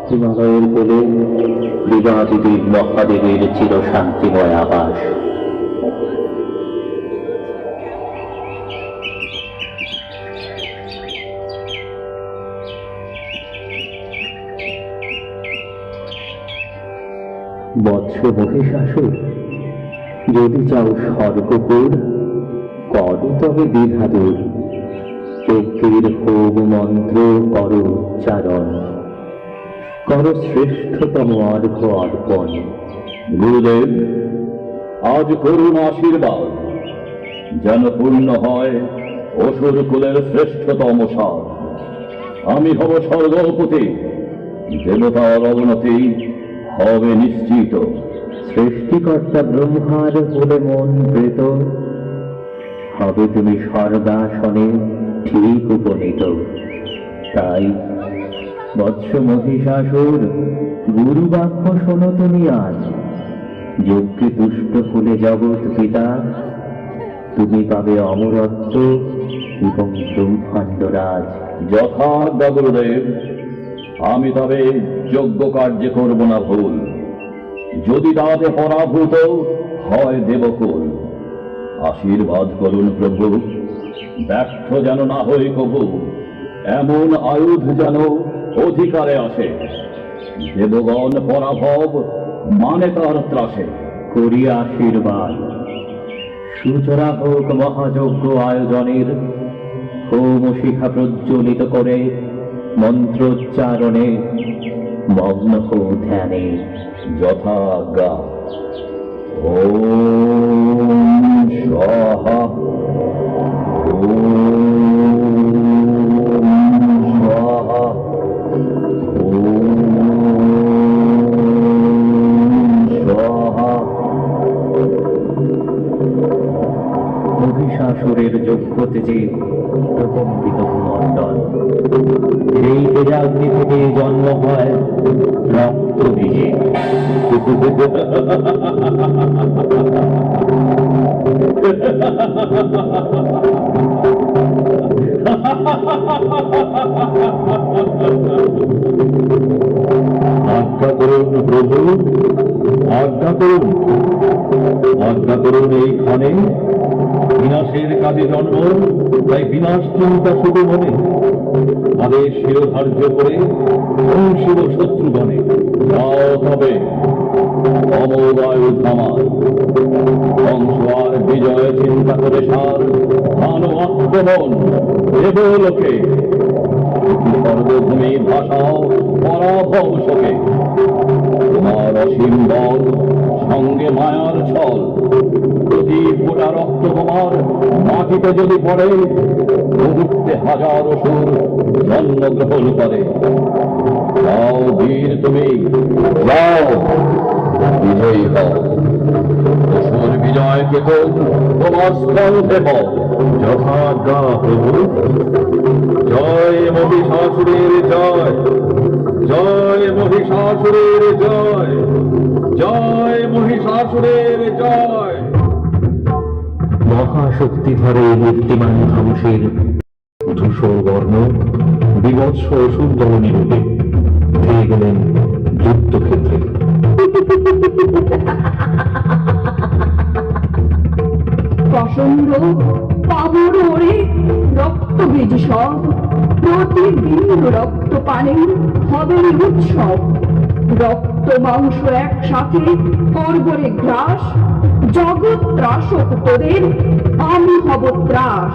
হিমালয়ের কোলে বিবাদিনী মহাদেবের চির শান্তিময় আবাস। বৎস মহিষাসুর, যদি চাও স্বর্গপুর, করো তবে দ্বিধাদূর। যজ্ঞের হোম মন্ত্র করো উচ্চারণ, করো শ্রেষ্ঠতম অর্ঘ্য অর্পণ। গুরুদেব, আজ করুণ আশীর্বাদ, যেন পূর্ণ হয় অসুর কুলের শ্রেষ্ঠতম সাধ। আমি হব স্বর্গপতি, দেবতার অবনতি হবে নিশ্চিত। সৃষ্টিকর্তা ব্রহ্মার হলে মন প্রীত, হবে তুমি স্বর্গাসনে ঠিক উপনীত। তাই বৎস মহিষাসুর, গুরু বাক্য শোনো তুমি আজ। যজ্ঞে তুষ্ট হলে জগৎ পিতা, তুমি পাবে অমরত্ব এবং ব্রহ্মাণ্ড রাজ। যথাজ্ঞা গুরুদেব, আমি তবে যজ্ঞ কার্যে করব না ভুল। যদি তাতে পরাভূত হয় দেবকুল, আশীর্বাদ করুন প্রভু, ব্যর্থ যেন না হই কভু। এমন আয়ুধ যেন অধিকারে আসে, দেবগণ পরাভব মানে তার ত্রাসে। করি আশীর্বাদ, সূচনা হোক মহাযজ্ঞ আয়োজনের। হোম শিখা প্রজ্বলিত করে মন্ত্রোচ্চারণে মগ্ন হো ধ্যানে। যথাজ্ঞা। ওম স্বাহা, ওম স্বাহা, ওম স্বাহা। মহিষাসুরের যজ্ঞ তেজে প্রকম্পিত ভূমণ্ডল। এই তেজাগ্নি থেকে জন্ম হয় রক্ত বীজে। আজ্ঞা করুন প্রভু, আজ্ঞা করুন, আজ্ঞা করুন। এই ক্ষণে বিনাশের কাজে জন্ম, তাই বিনাশ চিন্তা শুধু মনে। আদেশ শিরোধার্য করে শিব শত্রুগণে, যাও তবে অমোদয় ধামার। ধ্বংস আর বিজয় চিন্তা করে সার, ধান আক্রমণ দেবলোকে। সর্বভূমি ভাষাও পরাভব শোকে। তোমার অসীম বল, সঙ্গে মায়ার ছল। প্রতি ফোঁটা রক্ত তোমার মাটিতে যদি পড়ে, মুহূর্তে হাজার অসুর জন্মগ্রহণ করে। যাও বীর তুমি, যাও বিজয়ী হও। অসুর বিজয়কে তো তোমার স্তম্ভে হও। যথাজ্ঞা প্রভু। জয় মহিষাসুরের জয়, জয় মহিষাসুরের জয়, জয় মহিষাসুরের জয়। মহাশক্তি ধরে মূর্তিমান ধ্বংসের ধূসর বর্ণ বিভৎস অসুর দলনী রূপে ধেয়ে গেলেন যুদ্ধক্ষেত্রে। প্রসন্ন পাবর ওরে রক্ত বীজ সব, প্রতিদিন রক্ত পানে হবে উৎসব। রক্ত মাংস একসাথে করবরে গ্রাস, জগৎ ত্রাসক তোদের, আমি হব ত্রাস।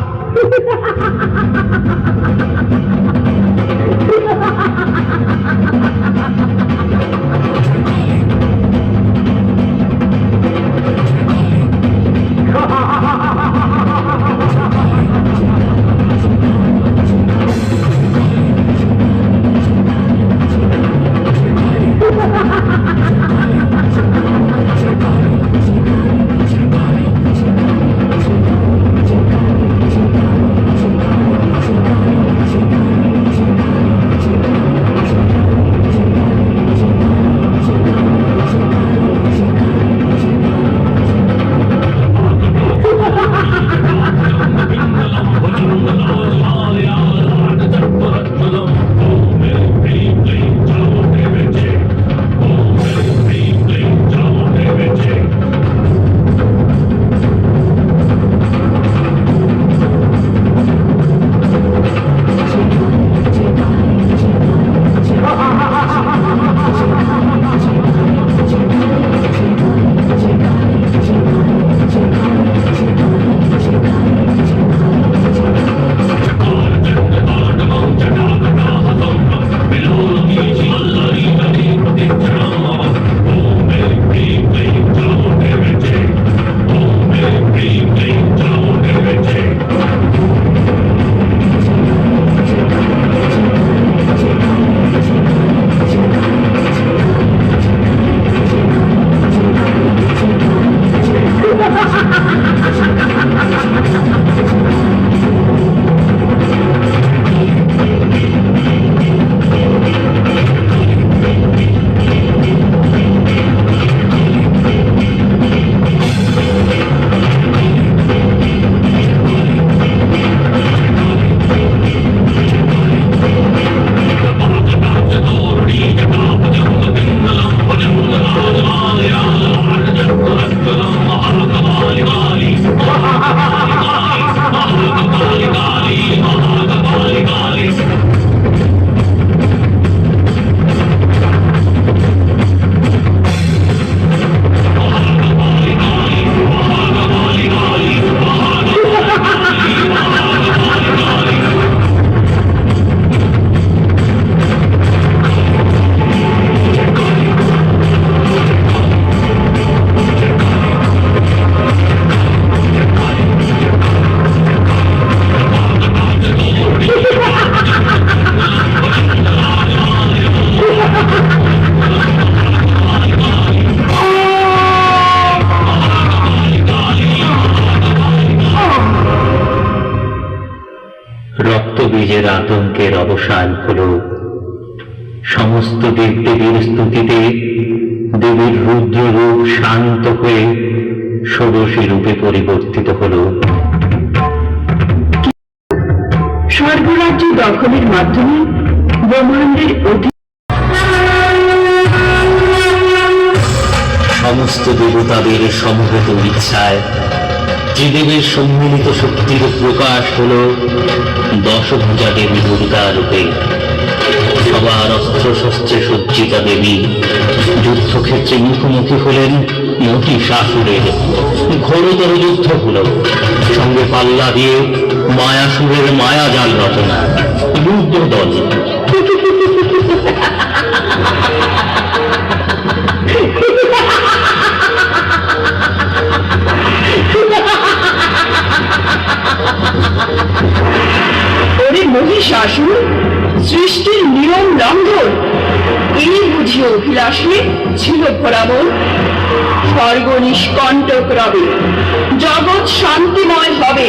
অবসান হলো। সমস্ত দেবদেবীর স্তুতিতে দেবীর রুদ্র রূপ শান্ত হয়ে ষোড়শী রূপে পরিবর্তিত হলো। স্বর্গরাজ্য দখলের মাধ্যমে ব্রহ্মাণ্ডের সমস্ত দেবতাদের সমবেত ইচ্ছায় ত্রিদেবের সম্মিলিত শক্তির প্রকাশ হল দশভুজা দেবী দুর্গা রূপে। সবার অস্ত্র শস্ত্রে সজ্জিতা দেবী যুদ্ধক্ষেত্রে মুখোমুখি হলেন মহিষাসুরের। ঘোরতর যুদ্ধ হল, সঙ্গে পাল্লা দিয়ে মায়াসুরের মায়াজাল রচনা, রুদ্রদল। ওরে মহিষাসুর, সৃষ্টির নিয়ম লঙ্ঘন, এই বুঝি অভিলাষে ছিল ভরামন। স্বর্গ নিষ্কণ্টক রবে, জগৎ শান্তিময় হবে,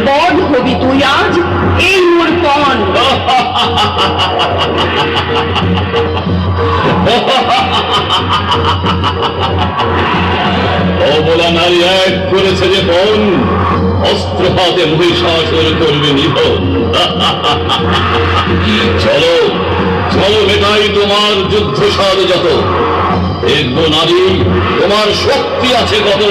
বধ হবি তুই আজ এই মোর পণ। অবলা নারী এক করেছে যে বন, অস্ত্র হাতে মহিষাসুর করবে নিধন। চলো চলো, মেটাই তোমার যুদ্ধ সাদ যত, দেখবো নারী তোমার শক্তি আছে কত।